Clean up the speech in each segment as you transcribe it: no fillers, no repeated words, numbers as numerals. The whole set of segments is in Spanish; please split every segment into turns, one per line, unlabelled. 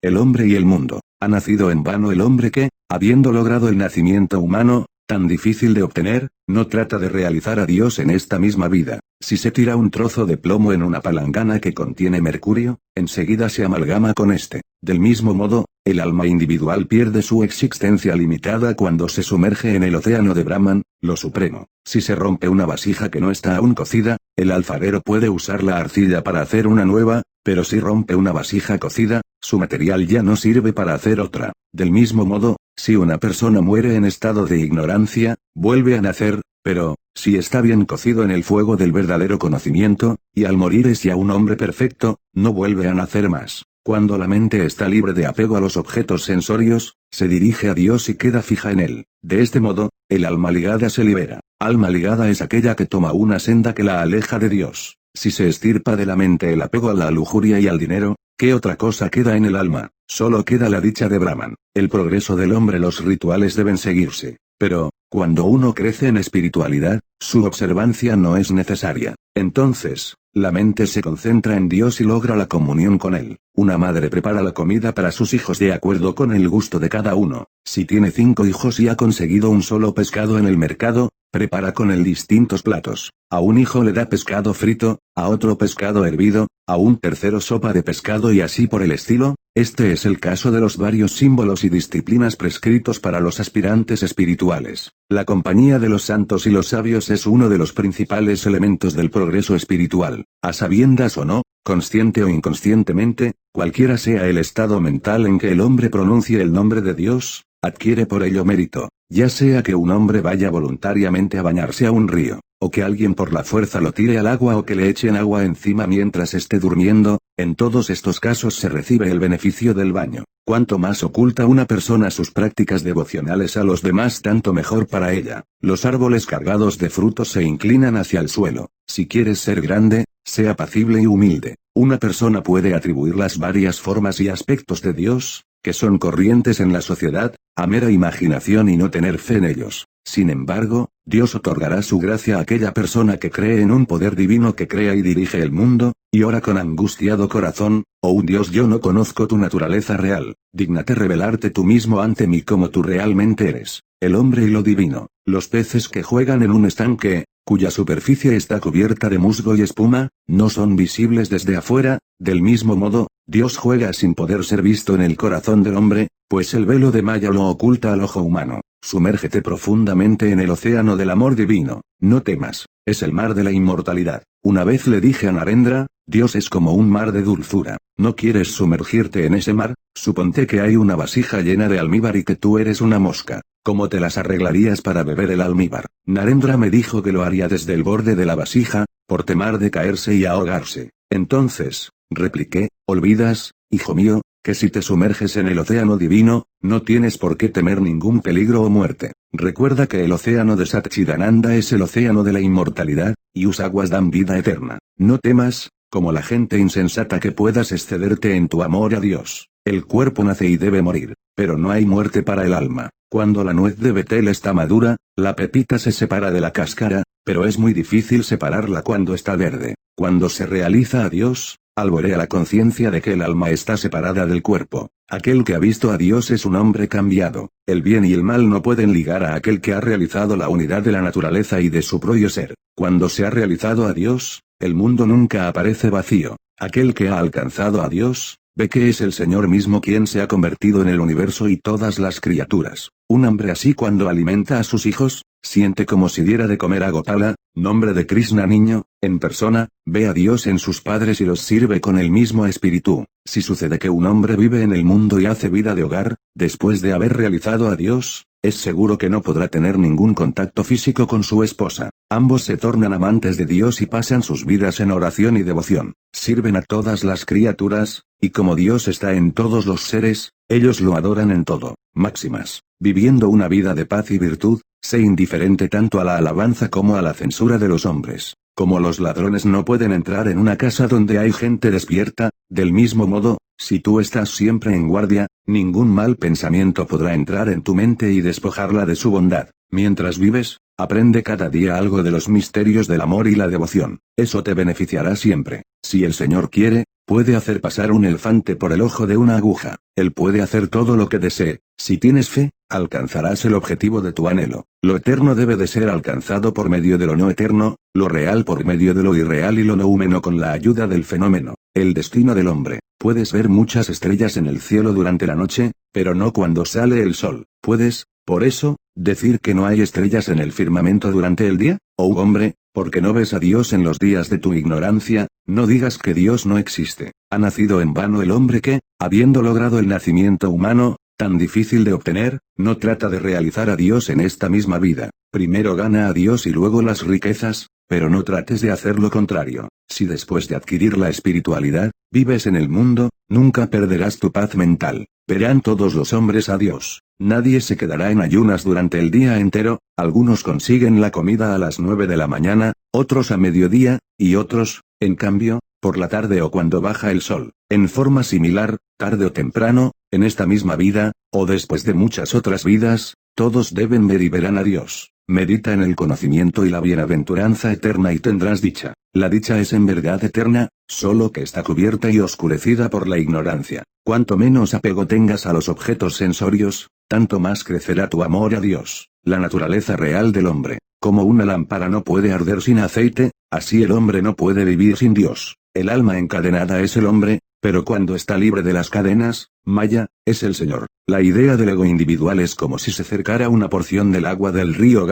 el hombre y el mundo. Ha nacido en vano el hombre que, habiendo logrado el nacimiento humano, tan difícil de obtener, no trata de realizar a Dios en esta misma vida. Si se tira un trozo de plomo en una palangana que contiene mercurio, enseguida se amalgama con este. Del mismo modo, el alma individual pierde su existencia limitada cuando se sumerge en el océano de Brahman, lo supremo. Si se rompe una vasija que no está aún cocida, el alfarero puede usar la arcilla para hacer una nueva, pero si rompe una vasija cocida, su material ya no sirve para hacer otra. Del mismo modo, si una persona muere en estado de ignorancia, vuelve a nacer, pero, si está bien cocido en el fuego del verdadero conocimiento, y al morir es ya un hombre perfecto, no vuelve a nacer más. Cuando la mente está libre de apego a los objetos sensorios, se dirige a Dios y queda fija en él. De este modo, el alma ligada se libera. Alma ligada es aquella que toma una senda que la aleja de Dios. Si se extirpa de la mente el apego a la lujuria y al dinero, ¿qué otra cosa queda en el alma? Solo queda la dicha de Brahman. El progreso del hombre, los rituales deben seguirse. Pero, cuando uno crece en espiritualidad, su observancia no es necesaria. Entonces, la mente se concentra en Dios y logra la comunión con Él. Una madre prepara la comida para sus hijos de acuerdo con el gusto de cada uno. Si tiene 5 hijos y ha conseguido un solo pescado en el mercado, prepara con él distintos platos. A un hijo le da pescado frito, a otro pescado hervido, a un tercero sopa de pescado y así por el estilo. Este es el caso de los varios símbolos y disciplinas prescritos para los aspirantes espirituales. La compañía de los santos y los sabios es uno de los principales elementos del progreso espiritual. A sabiendas o no, consciente o inconscientemente, cualquiera sea el estado mental en que el hombre pronuncie el nombre de Dios, adquiere por ello mérito, ya sea que un hombre vaya voluntariamente a bañarse a un río, o que alguien por la fuerza lo tire al agua o que le echen agua encima mientras esté durmiendo, en todos estos casos se recibe el beneficio del baño. Cuanto más oculta una persona sus prácticas devocionales a los demás, tanto mejor para ella. Los árboles cargados de frutos se inclinan hacia el suelo. Si quieres ser grande, sea apacible y humilde. Una persona puede atribuir las varias formas y aspectos de Dios, que son corrientes en la sociedad, a mera imaginación y no tener fe en ellos. Sin embargo, Dios otorgará su gracia a aquella persona que cree en un poder divino que crea y dirige el mundo, y ora con angustiado corazón: oh un Dios, yo no conozco tu naturaleza real, dígnate revelarte tú mismo ante mí como tú realmente eres. El hombre y lo divino, los peces que juegan en un estanque, cuya superficie está cubierta de musgo y espuma, no son visibles desde afuera. Del mismo modo, Dios juega sin poder ser visto en el corazón del hombre, pues el velo de malla lo oculta al ojo humano. Sumérgete profundamente en el océano del amor divino, no temas, es el mar de la inmortalidad. Una vez le dije a Narendra: Dios es como un mar de dulzura. ¿No quieres sumergirte en ese mar? Suponte que hay una vasija llena de almíbar y que tú eres una mosca. ¿Cómo te las arreglarías para beber el almíbar? Narendra me dijo que lo haría desde el borde de la vasija, por temor de caerse y ahogarse. Entonces, repliqué: olvidas, hijo mío, que si te sumerges en el océano divino, no tienes por qué temer ningún peligro o muerte. Recuerda que el océano de Satchidananda es el océano de la inmortalidad, y sus aguas dan vida eterna. No temas, como la gente insensata, que puedas excederte en tu amor a Dios. El cuerpo nace y debe morir, pero no hay muerte para el alma. Cuando la nuez de Betel está madura, la pepita se separa de la cáscara, pero es muy difícil separarla cuando está verde. Cuando se realiza a Dios, alborea la conciencia de que el alma está separada del cuerpo. Aquel que ha visto a Dios es un hombre cambiado. El bien y el mal no pueden ligar a aquel que ha realizado la unidad de la naturaleza y de su propio ser. Cuando se ha realizado a Dios, el mundo nunca aparece vacío. Aquel que ha alcanzado a Dios, ve que es el Señor mismo quien se ha convertido en el universo y todas las criaturas. Un hombre así, cuando alimenta a sus hijos, siente como si diera de comer a Gopala, nombre de Krishna niño, en persona, ve a Dios en sus padres y los sirve con el mismo espíritu. Si sucede que un hombre vive en el mundo y hace vida de hogar, después de haber realizado a Dios, es seguro que no podrá tener ningún contacto físico con su esposa. Ambos se tornan amantes de Dios y pasan sus vidas en oración y devoción. Sirven a todas las criaturas, y como Dios está en todos los seres, ellos lo adoran en todo. Máximas. Viviendo una vida de paz y virtud, sé indiferente tanto a la alabanza como a la censura de los hombres. Como los ladrones no pueden entrar en una casa donde hay gente despierta, del mismo modo, si tú estás siempre en guardia, ningún mal pensamiento podrá entrar en tu mente y despojarla de su bondad. Mientras vives, aprende cada día algo de los misterios del amor y la devoción. Eso te beneficiará siempre. Si el Señor quiere, puede hacer pasar un elefante por el ojo de una aguja. Él puede hacer todo lo que desee. Si tienes fe, alcanzarás el objetivo de tu anhelo. Lo eterno debe de ser alcanzado por medio de lo no eterno, lo real por medio de lo irreal y lo noumeno con la ayuda del fenómeno. El destino del hombre. Puedes ver muchas estrellas en el cielo durante la noche, pero no cuando sale el sol. Puedes, por eso, decir que no hay estrellas en el firmamento durante el día. Oh hombre, porque no ves a Dios en los días de tu ignorancia, no digas que Dios no existe. Ha nacido en vano el hombre que, habiendo logrado el nacimiento humano, tan difícil de obtener, no trata de realizar a Dios en esta misma vida. Primero gana a Dios y luego las riquezas, pero no trates de hacer lo contrario. Si después de adquirir la espiritualidad, vives en el mundo, nunca perderás tu paz mental. Verán todos los hombres a Dios. Nadie se quedará en ayunas durante el día entero, algunos consiguen la comida a las 9 de la mañana, otros a mediodía, y otros, en cambio, por la tarde o cuando baja el sol. En forma similar, tarde o temprano, en esta misma vida, o después de muchas otras vidas, todos deben ver y verán a Dios. Medita en el conocimiento y la bienaventuranza eterna y tendrás dicha. La dicha es en verdad eterna, solo que está cubierta y oscurecida por la ignorancia. Cuanto menos apego tengas a los objetos sensorios, tanto más crecerá tu amor a Dios. La naturaleza real del hombre. Como una lámpara no puede arder sin aceite, así el hombre no puede vivir sin Dios. El alma encadenada es el hombre, pero cuando está libre de las cadenas, Maya, es el Señor. La idea del ego individual es como si se cercara una porción del agua del río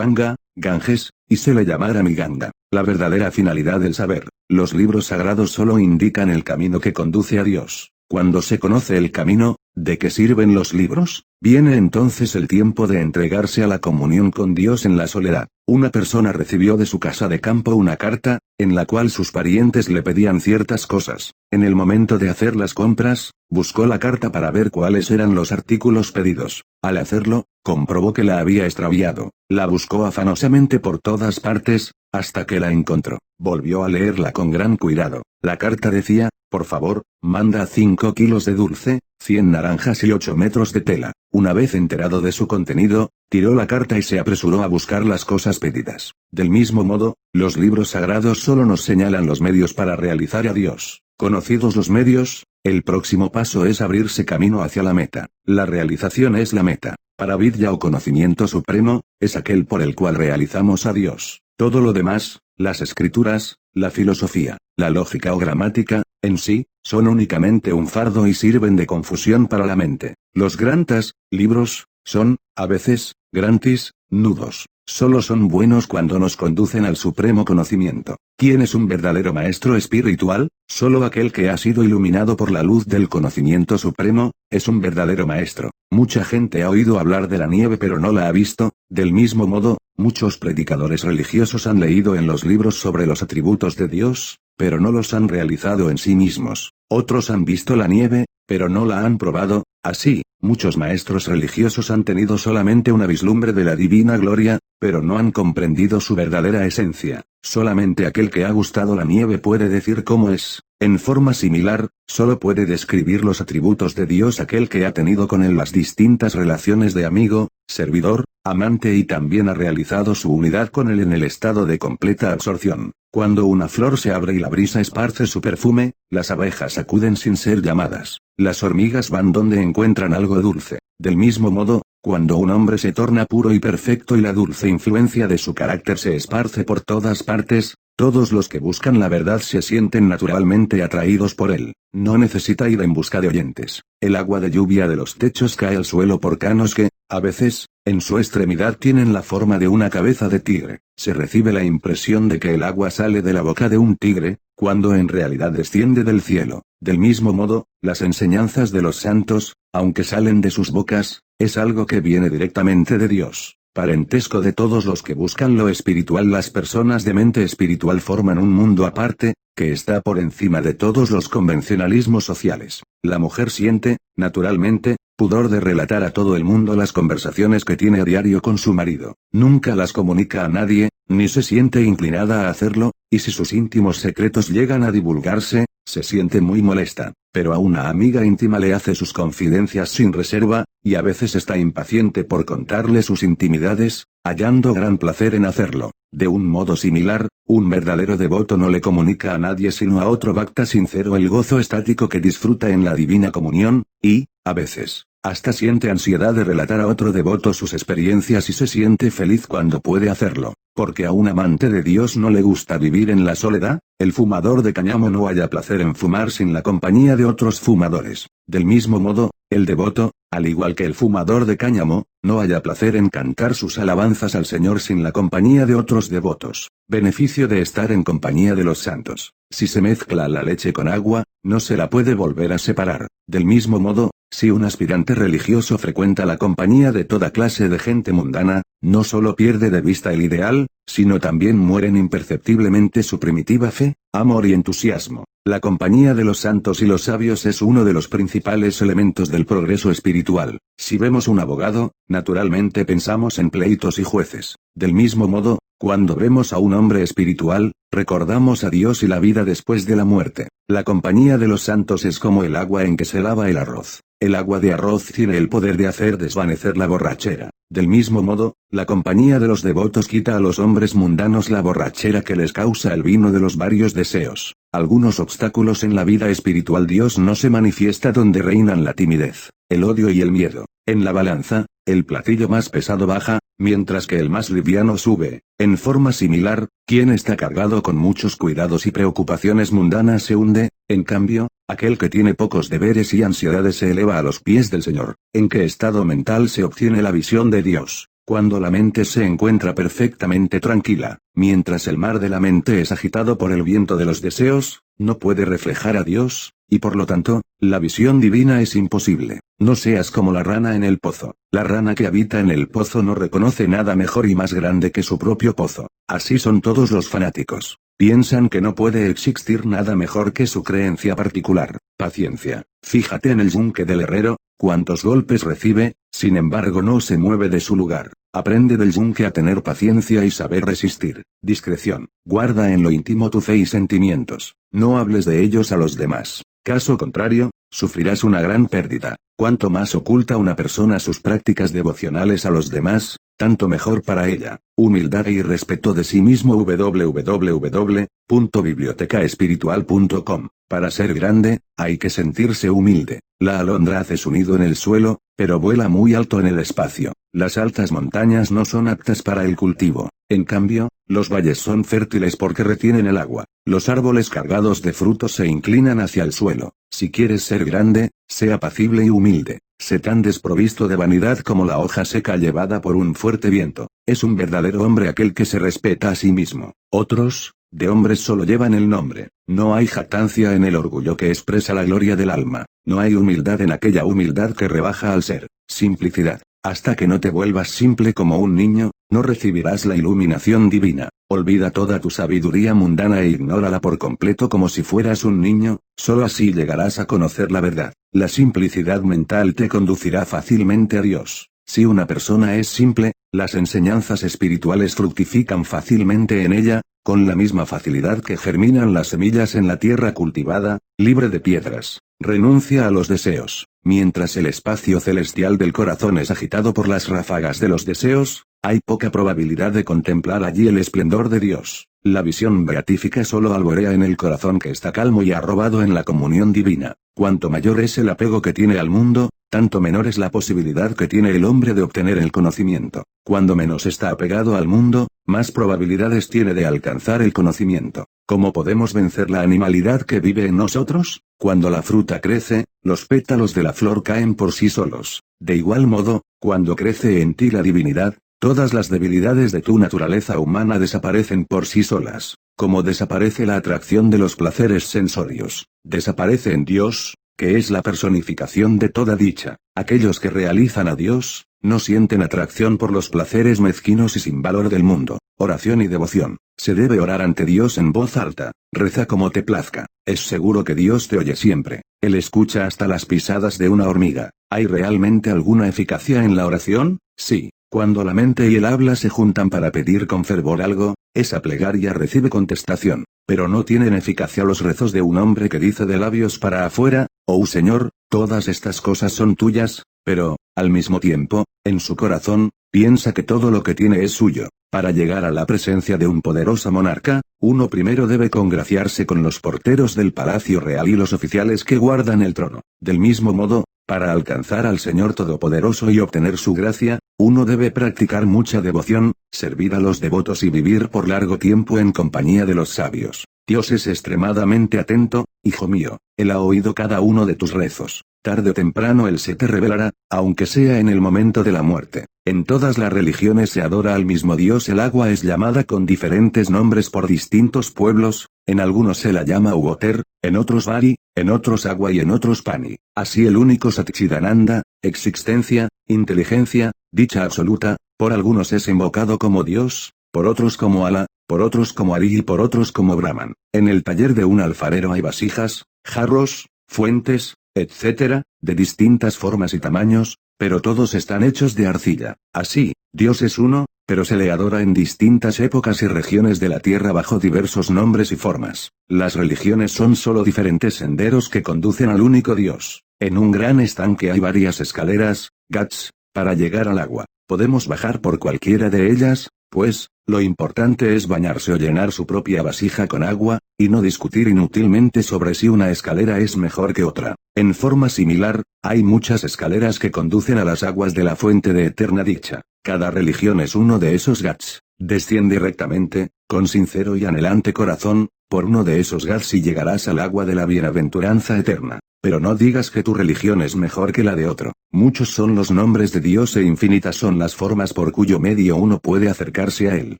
Ganges, y se le llamara mi Ganga. La verdadera finalidad del saber. Los libros sagrados solo indican el camino que conduce a Dios. Cuando se conoce el camino, ¿de qué sirven los libros? Viene entonces el tiempo de entregarse a la comunión con Dios en la soledad. Una persona recibió de su casa de campo una carta, en la cual sus parientes le pedían ciertas cosas. En el momento de hacer las compras, buscó la carta para ver cuáles eran los artículos pedidos. Al hacerlo, comprobó que la había extraviado. La buscó afanosamente por todas partes, hasta que la encontró. Volvió a leerla con gran cuidado. La carta decía, por favor, manda 5 kilos de dulce, 100 naranjas y 8 metros de tela. Una vez enterado de su contenido, tiró la carta y se apresuró a buscar las cosas pedidas. Del mismo modo, los libros sagrados solo nos señalan los medios para realizar a Dios. Conocidos los medios, el próximo paso es abrirse camino hacia la meta. La realización es la meta. Para vidya o conocimiento supremo, es aquel por el cual realizamos a Dios. Todo lo demás, las escrituras, la filosofía, la lógica o gramática, en sí, son únicamente un fardo y sirven de confusión para la mente. Los grantas, libros, son, a veces, grantis, nudos. Solo son buenos cuando nos conducen al supremo conocimiento. ¿Quién es un verdadero maestro espiritual? Solo aquel que ha sido iluminado por la luz del conocimiento supremo, es un verdadero maestro. Mucha gente ha oído hablar de la nieve pero no la ha visto. Del mismo modo, muchos predicadores religiosos han leído en los libros sobre los atributos de Dios, pero no los han realizado en sí mismos. Otros han visto la nieve, pero no la han probado. Así, muchos maestros religiosos han tenido solamente una vislumbre de la divina gloria, pero no han comprendido su verdadera esencia. Solamente aquel que ha gustado la nieve puede decir cómo es. En forma similar, solo puede describir los atributos de Dios aquel que ha tenido con él las distintas relaciones de amigo, servidor, amante y también ha realizado su unidad con él en el estado de completa absorción. Cuando una flor se abre y la brisa esparce su perfume, las abejas acuden sin ser llamadas. Las hormigas van donde encuentran algo dulce. Del mismo modo, cuando un hombre se torna puro y perfecto y la dulce influencia de su carácter se esparce por todas partes, todos los que buscan la verdad se sienten naturalmente atraídos por él. No necesita ir en busca de oyentes. El agua de lluvia de los techos cae al suelo por canos que, a veces, en su extremidad tienen la forma de una cabeza de tigre. Se recibe la impresión de que el agua sale de la boca de un tigre, cuando en realidad desciende del cielo. Del mismo modo, las enseñanzas de los santos, aunque salen de sus bocas, es algo que viene directamente de Dios. Parentesco de todos los que buscan lo espiritual. Las personas de mente espiritual forman un mundo aparte, que está por encima de todos los convencionalismos sociales. La mujer siente, naturalmente, pudor de relatar a todo el mundo las conversaciones que tiene a diario con su marido. Nunca las comunica a nadie, ni se siente inclinada a hacerlo, y si sus íntimos secretos llegan a divulgarse, se siente muy molesta. Pero a una amiga íntima le hace sus confidencias sin reserva, y a veces está impaciente por contarle sus intimidades, hallando gran placer en hacerlo. De un modo similar, un verdadero devoto no le comunica a nadie sino a otro bhakta sincero el gozo estático que disfruta en la divina comunión, y, a veces, hasta siente ansiedad de relatar a otro devoto sus experiencias y se siente feliz cuando puede hacerlo. Porque a un amante de Dios no le gusta vivir en la soledad, el fumador de cáñamo no halla placer en fumar sin la compañía de otros fumadores. Del mismo modo, el devoto, al igual que el fumador de cáñamo, no halla placer en cantar sus alabanzas al Señor sin la compañía de otros devotos. Beneficio de estar en compañía de los santos. Si se mezcla la leche con agua, no se la puede volver a separar. Del mismo modo, si un aspirante religioso frecuenta la compañía de toda clase de gente mundana, no solo pierde de vista el ideal, sino también mueren imperceptiblemente su primitiva fe, amor y entusiasmo. La compañía de los santos y los sabios es uno de los principales elementos del progreso espiritual. Si vemos un abogado, naturalmente pensamos en pleitos y jueces. Del mismo modo, cuando vemos a un hombre espiritual, recordamos a Dios y la vida después de la muerte. La compañía de los santos es como el agua en que se lava el arroz. El agua de arroz tiene el poder de hacer desvanecer la borrachera. Del mismo modo, la compañía de los devotos quita a los hombres mundanos la borrachera que les causa el vino de los varios deseos. Algunos obstáculos en la vida espiritual. Dios no se manifiesta donde reinan la timidez, el odio y el miedo. En la balanza, el platillo más pesado baja, mientras que el más liviano sube. En forma similar, quien está cargado con muchos cuidados y preocupaciones mundanas se hunde, en cambio, aquel que tiene pocos deberes y ansiedades se eleva a los pies del Señor. ¿En qué estado mental se obtiene la visión de Dios? Cuando la mente se encuentra perfectamente tranquila, mientras el mar de la mente es agitado por el viento de los deseos, no puede reflejar a Dios, y por lo tanto, la visión divina es imposible. No seas como la rana en el pozo. La rana que habita en el pozo no reconoce nada mejor y más grande que su propio pozo. Así son todos los fanáticos. Piensan que no puede existir nada mejor que su creencia particular. Paciencia. Fíjate en el yunque del herrero, cuántos golpes recibe, sin embargo no se mueve de su lugar. Aprende del yunque a tener paciencia y saber resistir. Discreción. Guarda en lo íntimo tu fe y sentimientos. No hables de ellos a los demás. Caso contrario, sufrirás una gran pérdida. Cuanto más oculta una persona sus prácticas devocionales a los demás, tanto mejor para ella. Humildad y respeto de sí mismo. www.bibliotecaespiritual.com. Para ser grande, hay que sentirse humilde. La alondra hace su nido en el suelo, pero vuela muy alto en el espacio. Las altas montañas no son aptas para el cultivo. En cambio, los valles son fértiles porque retienen el agua. Los árboles cargados de frutos se inclinan hacia el suelo. Si quieres ser grande, sea apacible y humilde. Sé tan desprovisto de vanidad como la hoja seca llevada por un fuerte viento. Es un verdadero hombre aquel que se respeta a sí mismo. Otros, de hombres solo llevan el nombre. No hay jactancia en el orgullo que expresa la gloria del alma. No hay humildad en aquella humildad que rebaja al ser. Simplicidad. Hasta que no te vuelvas simple como un niño, no recibirás la iluminación divina. Olvida toda tu sabiduría mundana e ignórala por completo como si fueras un niño, solo así llegarás a conocer la verdad. La simplicidad mental te conducirá fácilmente a Dios. Si una persona es simple, las enseñanzas espirituales fructifican fácilmente en ella, con la misma facilidad que germinan las semillas en la tierra cultivada, libre de piedras. Renuncia a los deseos. Mientras el espacio celestial del corazón es agitado por las ráfagas de los deseos, hay poca probabilidad de contemplar allí el esplendor de Dios. La visión beatífica solo alborea en el corazón que está calmo y arrobado en la comunión divina. Cuanto mayor es el apego que tiene al mundo, tanto menor es la posibilidad que tiene el hombre de obtener el conocimiento. Cuando menos está apegado al mundo, más probabilidades tiene de alcanzar el conocimiento. ¿Cómo podemos vencer la animalidad que vive en nosotros? Cuando la fruta crece, los pétalos de la flor caen por sí solos. De igual modo, cuando crece en ti la divinidad, todas las debilidades de tu naturaleza humana desaparecen por sí solas. Como desaparece la atracción de los placeres sensorios, desaparece en Dios, que es la personificación de toda dicha. Aquellos que realizan a Dios, no sienten atracción por los placeres mezquinos y sin valor del mundo. Oración y devoción. Se debe orar ante Dios en voz alta. Reza como te plazca. Es seguro que Dios te oye siempre. Él escucha hasta las pisadas de una hormiga. ¿Hay realmente alguna eficacia en la oración? Sí. Cuando la mente y el habla se juntan para pedir con fervor algo, esa plegaria recibe contestación. Pero no tienen eficacia los rezos de un hombre que dice de labios para afuera: «Oh Señor, todas estas cosas son tuyas», pero, Al mismo tiempo, en su corazón, piensa que todo lo que tiene es suyo. Para llegar a la presencia de un poderoso monarca, uno primero debe congraciarse con los porteros del palacio real y los oficiales que guardan el trono. Del mismo modo, para alcanzar al Señor Todopoderoso y obtener su gracia, uno debe practicar mucha devoción, servir a los devotos y vivir por largo tiempo en compañía de los sabios. Dios es extremadamente atento, hijo mío, Él ha oído cada uno de tus rezos. Tarde o temprano Él se te revelará, aunque sea en el momento de la muerte. En todas las religiones se adora al mismo Dios. El agua es llamada con diferentes nombres por distintos pueblos, en algunos se la llama Uoter, en otros Vari, en otros agua y en otros Pani. Así el único Satchidananda, existencia, inteligencia, dicha absoluta, por algunos es invocado como Dios, por otros como Alá, por otros como Ari y por otros como Brahman. En el taller de un alfarero hay vasijas, jarros, fuentes, etc., de distintas formas y tamaños, pero todos están hechos de arcilla. Así, Dios es uno, pero se le adora en distintas épocas y regiones de la tierra bajo diversos nombres y formas. Las religiones son solo diferentes senderos que conducen al único Dios. En un gran estanque hay varias escaleras, ghats, para llegar al agua. Podemos bajar por cualquiera de ellas, pues, lo importante es bañarse o llenar su propia vasija con agua, y no discutir inútilmente sobre si una escalera es mejor que otra. En forma similar, hay muchas escaleras que conducen a las aguas de la fuente de eterna dicha. Cada religión es uno de esos ghats. Desciende rectamente, con sincero y anhelante corazón, por uno de esos ghats y llegarás al agua de la bienaventuranza eterna. Pero no digas que tu religión es mejor que la de otro. Muchos son los nombres de Dios e infinitas son las formas por cuyo medio uno puede acercarse a Él.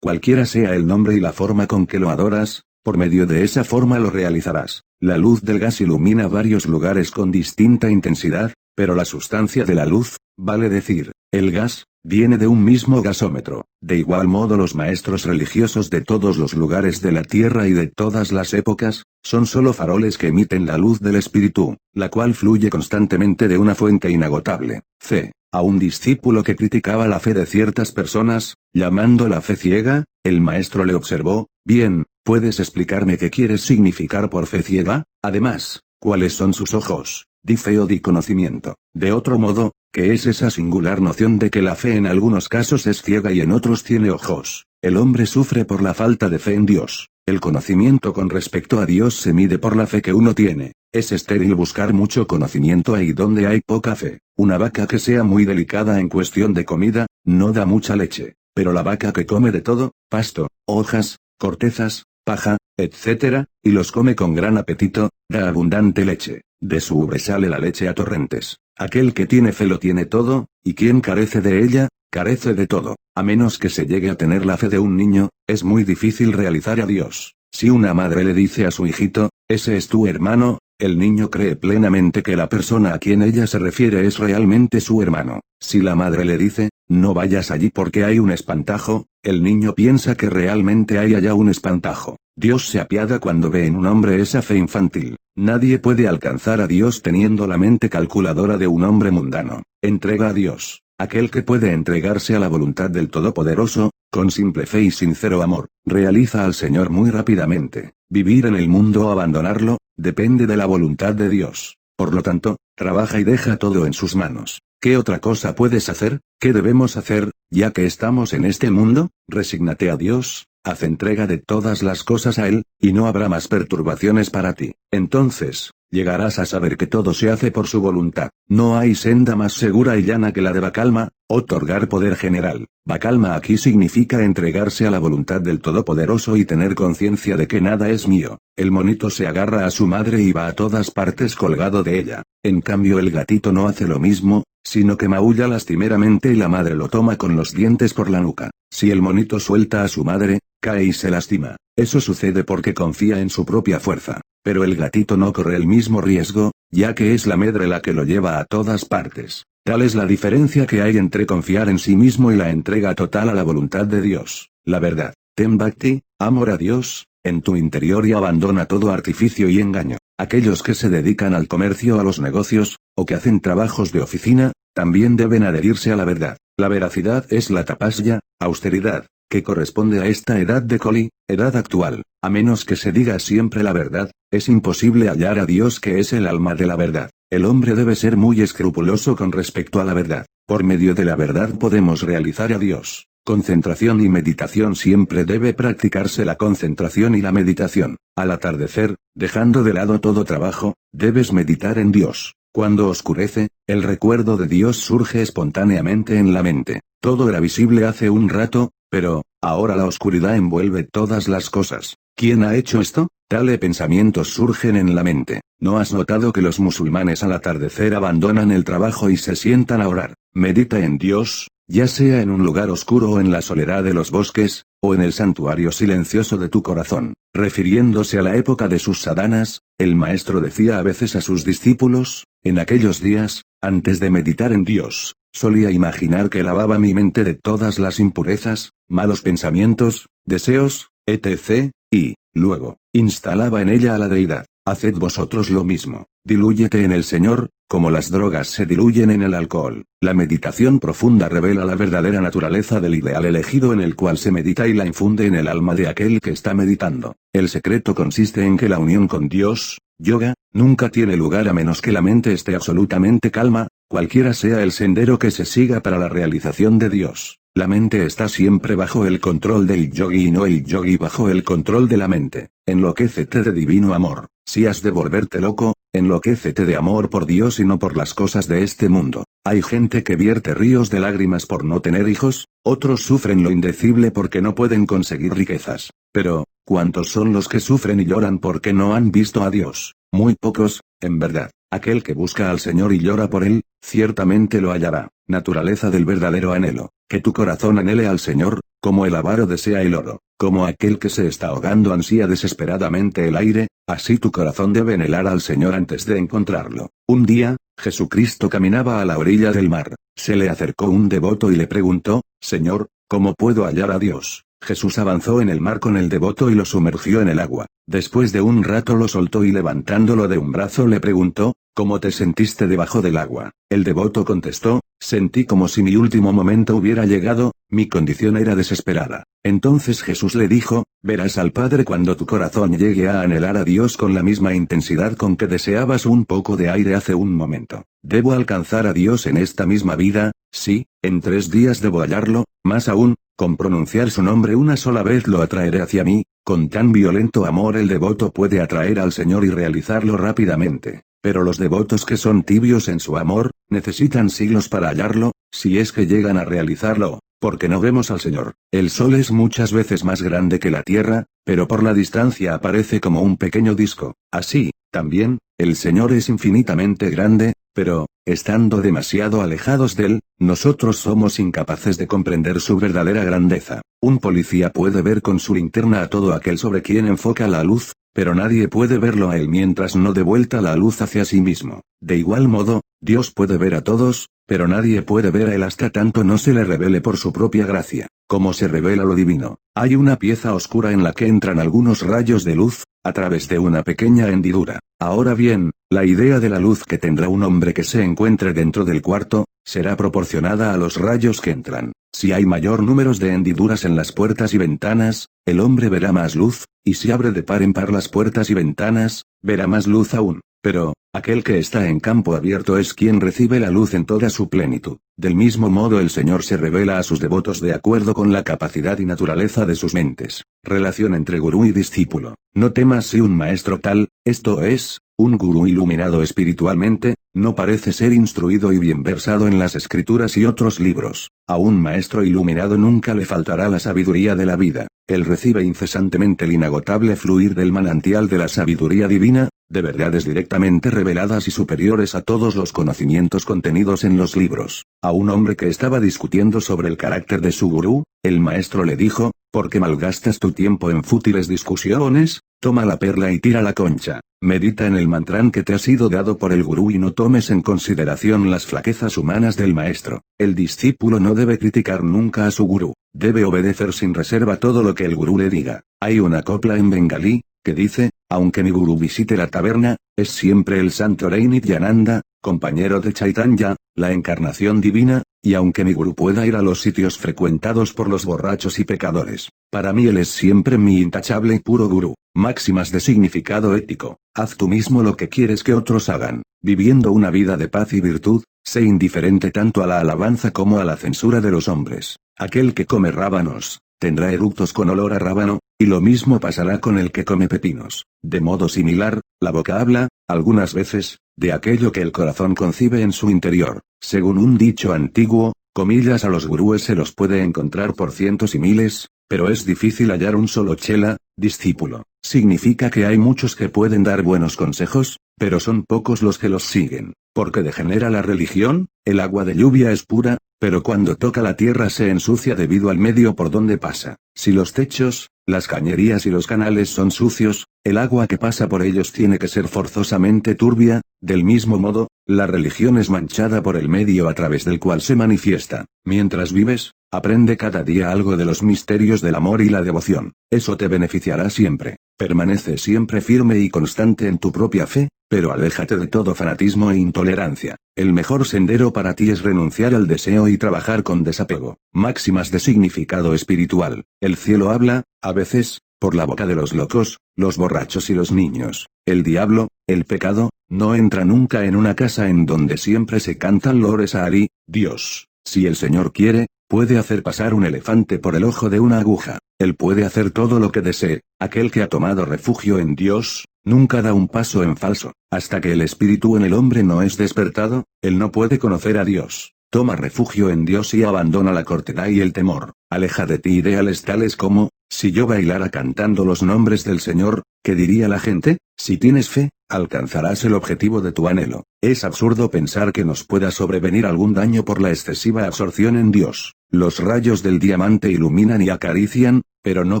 Cualquiera sea el nombre y la forma con que lo adoras, por medio de esa forma lo realizarás. La luz del gas ilumina varios lugares con distinta intensidad, pero la sustancia de la luz, vale decir, el gas, viene de un mismo gasómetro. De igual modo los maestros religiosos de todos los lugares de la tierra y de todas las épocas, son solo faroles que emiten la luz del espíritu, la cual fluye constantemente de una fuente inagotable. C. A un discípulo que criticaba la fe de ciertas personas, llamando la fe ciega, el maestro le observó: bien, ¿puedes explicarme qué quieres significar por fe ciega? Además, ¿cuáles son sus ojos? Di fe o di conocimiento. De otro modo, ¿qué es esa singular noción de que la fe en algunos casos es ciega y en otros tiene ojos? El hombre sufre por la falta de fe en Dios. El conocimiento con respecto a Dios se mide por la fe que uno tiene. Es estéril buscar mucho conocimiento ahí donde hay poca fe. Una vaca que sea muy delicada en cuestión de comida, no da mucha leche. Pero la vaca que come de todo, pasto, hojas, cortezas, paja, etc., y los come con gran apetito, da abundante leche. De su ubre sale la leche a torrentes. Aquel que tiene fe lo tiene todo, y quien carece de ella, carece de todo. A menos que se llegue a tener la fe de un niño, es muy difícil realizar a Dios. Si una madre le dice a su hijito: ese es tu hermano, el niño cree plenamente que la persona a quien ella se refiere es realmente su hermano. Si la madre le dice: no vayas allí porque hay un espantajo, el niño piensa que realmente hay allá un espantajo. Dios se apiada cuando ve en un hombre esa fe infantil. Nadie puede alcanzar a Dios teniendo la mente calculadora de un hombre mundano. Entrega a Dios. Aquel que puede entregarse a la voluntad del Todopoderoso, con simple fe y sincero amor, realiza al Señor muy rápidamente. Vivir en el mundo o abandonarlo, depende de la voluntad de Dios. Por lo tanto, trabaja y deja todo en sus manos. ¿Qué otra cosa puedes hacer? ¿Qué debemos hacer, ya que estamos en este mundo? Resígnate a Dios, haz entrega de todas las cosas a Él, y no habrá más perturbaciones para ti. Entonces, llegarás a saber que todo se hace por su voluntad. No hay senda más segura y llana que la de Bakalma, otorgar poder general. Bakalma aquí significa entregarse a la voluntad del Todopoderoso y tener conciencia de que nada es mío. El monito se agarra a su madre y va a todas partes colgado de ella. En cambio el gatito no hace lo mismo, sino que maulla lastimeramente y la madre lo toma con los dientes por la nuca. Si el monito suelta a su madre, cae y se lastima. Eso sucede porque confía en su propia fuerza. Pero el gatito no corre el mismo riesgo, ya que es la madre la que lo lleva a todas partes. Tal es la diferencia que hay entre confiar en sí mismo y la entrega total a la voluntad de Dios. La verdad. Ten bhakti, amor a Dios, en tu interior y abandona todo artificio y engaño. Aquellos que se dedican al comercio o a los negocios, o que hacen trabajos de oficina, también deben adherirse a la verdad. La veracidad es la tapasya, austeridad, que corresponde a esta edad de Kali, edad actual. A menos que se diga siempre la verdad, es imposible hallar a Dios que es el alma de la verdad. el hombre debe ser muy escrupuloso con respecto a la verdad. Por medio de la verdad podemos realizar a Dios. Concentración y meditación. Siempre debe practicarse la concentración y la meditación. Al atardecer, dejando de lado todo trabajo, debes meditar en Dios. Cuando oscurece, el recuerdo de Dios surge espontáneamente en la mente. Todo era visible hace un rato, pero, ahora la oscuridad envuelve todas las cosas. ¿Quién ha hecho esto? Tales pensamientos surgen en la mente. ¿No has notado que los musulmanes al atardecer abandonan el trabajo y se sientan a orar? Medita en Dios, ya sea en un lugar oscuro o en la soledad de los bosques, o en el santuario silencioso de tu corazón. Refiriéndose a la época de sus sadanas, el maestro decía a veces a sus discípulos, en aquellos días, antes de meditar en Dios, solía imaginar que lavaba mi mente de todas las impurezas, malos pensamientos, deseos, etc., y, luego, instalaba en ella a la deidad. Haced vosotros lo mismo. Dilúyete en el Señor, como las drogas se diluyen en el alcohol. La meditación profunda revela la verdadera naturaleza del ideal elegido en el cual se medita y la infunde en el alma de aquel que está meditando. El secreto consiste en que la unión con Dios, yoga, nunca tiene lugar a menos que la mente esté absolutamente calma, cualquiera sea el sendero que se siga para la realización de Dios. La mente está siempre bajo el control del yogi y no el yogi bajo el control de la mente. Enloquécete de divino amor. Si has de volverte loco, enloquécete de amor por Dios y no por las cosas de este mundo. Hay gente que vierte ríos de lágrimas por no tener hijos, otros sufren lo indecible porque no pueden conseguir riquezas. Pero, ¿cuántos son los que sufren y lloran porque no han visto a Dios? Muy pocos, en verdad. Aquel que busca al Señor y llora por él, ciertamente lo hallará. Naturaleza del verdadero anhelo. Que tu corazón anhele al Señor, como el avaro desea el oro, como aquel que se está ahogando ansía desesperadamente el aire, así tu corazón debe anhelar al Señor antes de encontrarlo. Un día, Jesucristo caminaba a la orilla del mar. Se le acercó un devoto y le preguntó, Señor, ¿cómo puedo hallar a Dios? Jesús avanzó en el mar con el devoto y lo sumergió en el agua. Después de un rato lo soltó y levantándolo de un brazo le preguntó, ¿cómo te sentiste debajo del agua? El devoto contestó, sentí como si mi último momento hubiera llegado, mi condición era desesperada. Entonces Jesús le dijo, verás al Padre cuando tu corazón llegue a anhelar a Dios con la misma intensidad con que deseabas un poco de aire hace un momento. ¿Debo alcanzar a Dios en esta misma vida? Sí, en 3 días debo hallarlo, más aún, con pronunciar su nombre una sola vez lo atraeré hacia mí. Con tan violento amor el devoto puede atraer al Señor y realizarlo rápidamente. Pero los devotos que son tibios en su amor, necesitan siglos para hallarlo, si es que llegan a realizarlo, porque no vemos al Señor. El sol es muchas veces más grande que la tierra, pero por la distancia aparece como un pequeño disco. Así, también, el Señor es infinitamente grande, pero, estando demasiado alejados de él, nosotros somos incapaces de comprender su verdadera grandeza. Un policía puede ver con su linterna a todo aquel sobre quien enfoca la luz, pero nadie puede verlo a él mientras no dé vuelta la luz hacia sí mismo. De igual modo, Dios puede ver a todos, pero nadie puede ver a él hasta tanto no se le revele por su propia gracia. Como se revela lo divino, hay una pieza oscura en la que entran algunos rayos de luz, a través de una pequeña hendidura. Ahora bien, la idea de la luz que tendrá un hombre que se encuentre dentro del cuarto, será proporcionada a los rayos que entran. Si hay mayor número de hendiduras en las puertas y ventanas, el hombre verá más luz, y si abre de par en par las puertas y ventanas, verá más luz aún. Pero, aquel que está en campo abierto es quien recibe la luz en toda su plenitud. Del mismo modo el Señor se revela a sus devotos de acuerdo con la capacidad y naturaleza de sus mentes. Relación entre gurú y discípulo. No temas si un maestro tal, esto es, un gurú iluminado espiritualmente, no parece ser instruido y bien versado en las escrituras y otros libros. A un maestro iluminado nunca le faltará la sabiduría de la vida. Él recibe incesantemente el inagotable fluir del manantial de la sabiduría divina, de verdades directamente reveladas y superiores a todos los conocimientos contenidos en los libros. A un hombre que estaba discutiendo sobre el carácter de su gurú, el maestro le dijo, ¿por qué malgastas tu tiempo en fútiles discusiones? Toma la perla y tira la concha. Medita en el mantrán que te ha sido dado por el gurú y no tomes en consideración las flaquezas humanas del maestro. El discípulo no debe criticar nunca a su gurú, debe obedecer sin reserva todo lo que el gurú le diga. Hay una copla en bengalí, que dice, aunque mi gurú visite la taberna, es siempre el santo Rey Nityananda, compañero de Chaitanya, la encarnación divina, y aunque mi gurú pueda ir a los sitios frecuentados por los borrachos y pecadores, para mí él es siempre mi intachable y puro gurú. Máximas de significado ético. Haz tú mismo lo que quieres que otros hagan. viviendo una vida de paz y virtud, sé indiferente tanto a la alabanza como a la censura de los hombres. Aquel que come rábanos, tendrá eructos con olor a rábano, y lo mismo pasará con el que come pepinos. De modo similar, la boca habla, algunas veces, de aquello que el corazón concibe en su interior. Según un dicho antiguo, comillas, a los gurúes se los puede encontrar por cientos y miles, pero es difícil hallar un solo chela, discípulo. Significa que hay muchos que pueden dar buenos consejos, pero son pocos los que los siguen. Porque degenera la religión, el agua de lluvia es pura, pero cuando toca la tierra se ensucia debido al medio por donde pasa. Si los techos, las cañerías y los canales son sucios, el agua que pasa por ellos tiene que ser forzosamente turbia. Del mismo modo, la religión es manchada por el medio a través del cual se manifiesta. Mientras vives, aprende cada día algo de los misterios del amor y la devoción. Eso te beneficiará siempre. Permanece siempre firme y constante en tu propia fe, pero aléjate de todo fanatismo e intolerancia. El mejor sendero para ti es renunciar al deseo y trabajar con desapego. Máximas de significado espiritual. El cielo habla, a veces, por la boca de los locos, los borrachos y los niños. El diablo, el pecado, no entra nunca en una casa en donde siempre se cantan lores a Ari, Dios. Si el Señor quiere, puede hacer pasar un elefante por el ojo de una aguja. Él puede hacer todo lo que desee. Aquel que ha tomado refugio en Dios, nunca da un paso en falso. Hasta que el espíritu en el hombre no es despertado, él no puede conocer a Dios. Toma refugio en Dios y abandona la cortedad y el temor. Aleja de ti ideales tales como, si yo bailara cantando los nombres del Señor, ¿qué diría la gente? Si tienes fe, alcanzarás el objetivo de tu anhelo. Es absurdo pensar que nos pueda sobrevenir algún daño por la excesiva absorción en Dios. Los rayos del diamante iluminan y acarician, pero no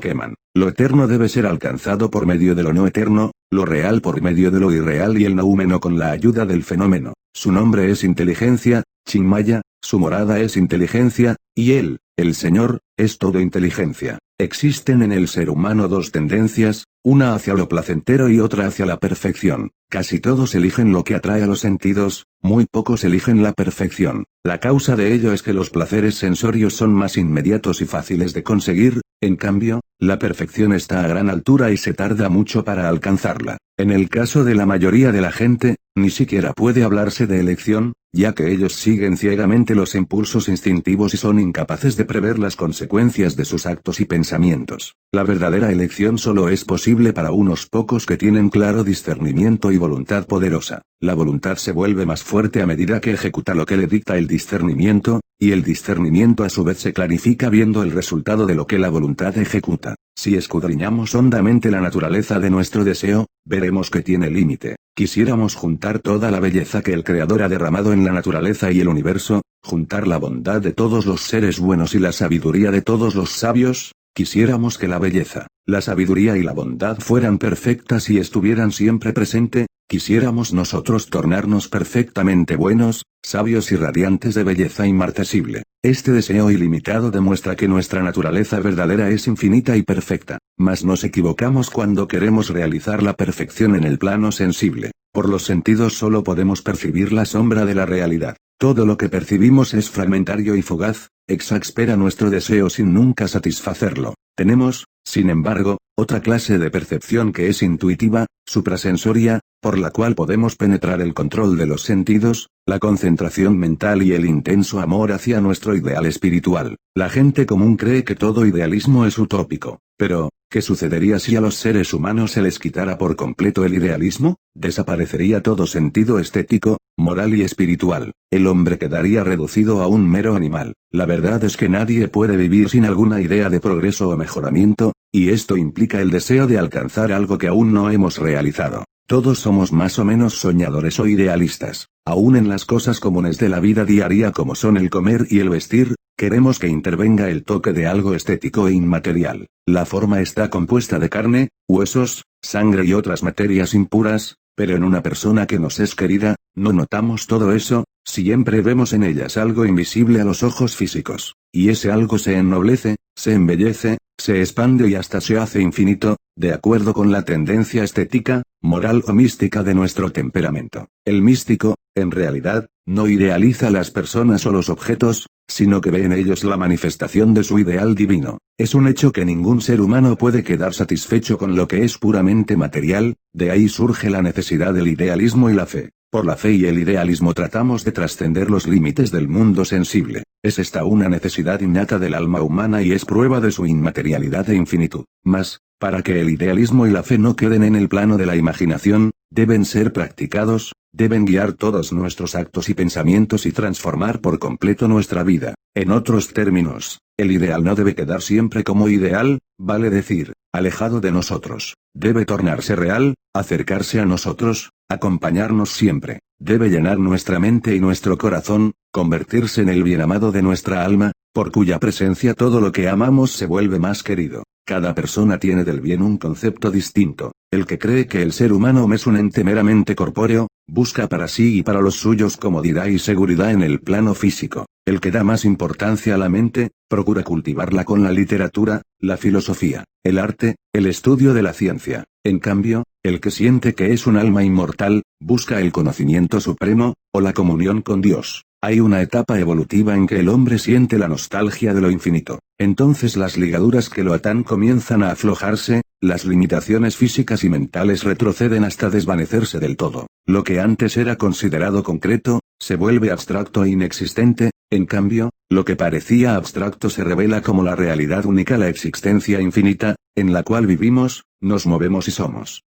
queman. Lo eterno debe ser alcanzado por medio de lo no eterno, lo real por medio de lo irreal y el noúmeno con la ayuda del fenómeno. Su nombre es inteligencia, Chinmaya, su morada es inteligencia, y él, el Señor, es todo inteligencia. Existen en el ser humano dos tendencias, una hacia lo placentero y otra hacia la perfección. Casi todos eligen lo que atrae a los sentidos, muy pocos eligen la perfección. La causa de ello es que los placeres sensorios son más inmediatos y fáciles de conseguir, en cambio, la perfección está a gran altura y se tarda mucho para alcanzarla. En el caso de la mayoría de la gente, ni siquiera puede hablarse de elección, ya que ellos siguen ciegamente los impulsos instintivos y son incapaces de prever las consecuencias de sus actos y pensamientos. La verdadera elección solo es posible para unos pocos que tienen claro discernimiento y voluntad poderosa. La voluntad se vuelve más fuerte a medida que ejecuta lo que le dicta el discernimiento, y el discernimiento a su vez se clarifica viendo el resultado de lo que la voluntad ejecuta. Si escudriñamos hondamente la naturaleza de nuestro deseo, veremos que tiene límite. Quisiéramos juntar toda la belleza que el Creador ha derramado en la naturaleza y el universo, juntar la bondad de todos los seres buenos y la sabiduría de todos los sabios. Quisiéramos que la belleza, la sabiduría y la bondad fueran perfectas y estuvieran siempre presente. Quisiéramos nosotros tornarnos perfectamente buenos, sabios y radiantes de belleza inmarcesible. Este deseo ilimitado demuestra que nuestra naturaleza verdadera es infinita y perfecta, mas nos equivocamos cuando queremos realizar la perfección en el plano sensible. Por los sentidos solo podemos percibir la sombra de la realidad. Todo lo que percibimos es fragmentario y fugaz, exaspera nuestro deseo sin nunca satisfacerlo. Tenemos, sin embargo, otra clase de percepción que es intuitiva, suprasensoria, por la cual podemos penetrar el control de los sentidos, la concentración mental y el intenso amor hacia nuestro ideal espiritual. La gente común cree que todo idealismo es utópico. Pero, ¿qué sucedería si a los seres humanos se les quitara por completo el idealismo? Desaparecería todo sentido estético, moral y espiritual. El hombre quedaría reducido a un mero animal. La verdad es que nadie puede vivir sin alguna idea de progreso o mejoramiento, y esto implica el deseo de alcanzar algo que aún no hemos realizado. Todos somos más o menos soñadores o idealistas. Aún en las cosas comunes de la vida diaria como son el comer y el vestir, queremos que intervenga el toque de algo estético e inmaterial. La forma está compuesta de carne, huesos, sangre y otras materias impuras, pero en una persona que nos es querida, no notamos todo eso, siempre vemos en ellas algo invisible a los ojos físicos, y ese algo se ennoblece, se embellece, se expande y hasta se hace infinito, de acuerdo con la tendencia estética, moral o mística de nuestro temperamento. El místico, en realidad, no idealiza a las personas o los objetos, sino que ve en ellos la manifestación de su ideal divino. Es un hecho que ningún ser humano puede quedar satisfecho con lo que es puramente material, de ahí surge la necesidad del idealismo y la fe. Por la fe y el idealismo tratamos de trascender los límites del mundo sensible. Es esta una necesidad innata del alma humana y es prueba de su inmaterialidad e infinitud. Mas, para que el idealismo y la fe no queden en el plano de la imaginación, deben ser practicados, deben guiar todos nuestros actos y pensamientos y transformar por completo nuestra vida. En otros términos, el ideal no debe quedar siempre como ideal, vale decir, alejado de nosotros. Debe tornarse real, acercarse a nosotros, acompañarnos siempre. Debe llenar nuestra mente y nuestro corazón, convertirse en el bien amado de nuestra alma, por cuya presencia todo lo que amamos se vuelve más querido. Cada persona tiene del bien un concepto distinto. El que cree que el ser humano es un ente meramente corpóreo, busca para sí y para los suyos comodidad y seguridad en el plano físico. El que da más importancia a la mente, procura cultivarla con la literatura, la filosofía, el arte, el estudio de la ciencia. En cambio, el que siente que es un alma inmortal, busca el conocimiento supremo, o la comunión con Dios. Hay una etapa evolutiva en que el hombre siente la nostalgia de lo infinito. Entonces las ligaduras que lo atan comienzan a aflojarse, las limitaciones físicas y mentales retroceden hasta desvanecerse del todo. Lo que antes era considerado concreto, se vuelve abstracto e inexistente, en cambio, lo que parecía abstracto se revela como la realidad única, la existencia infinita, en la cual vivimos, nos movemos y somos.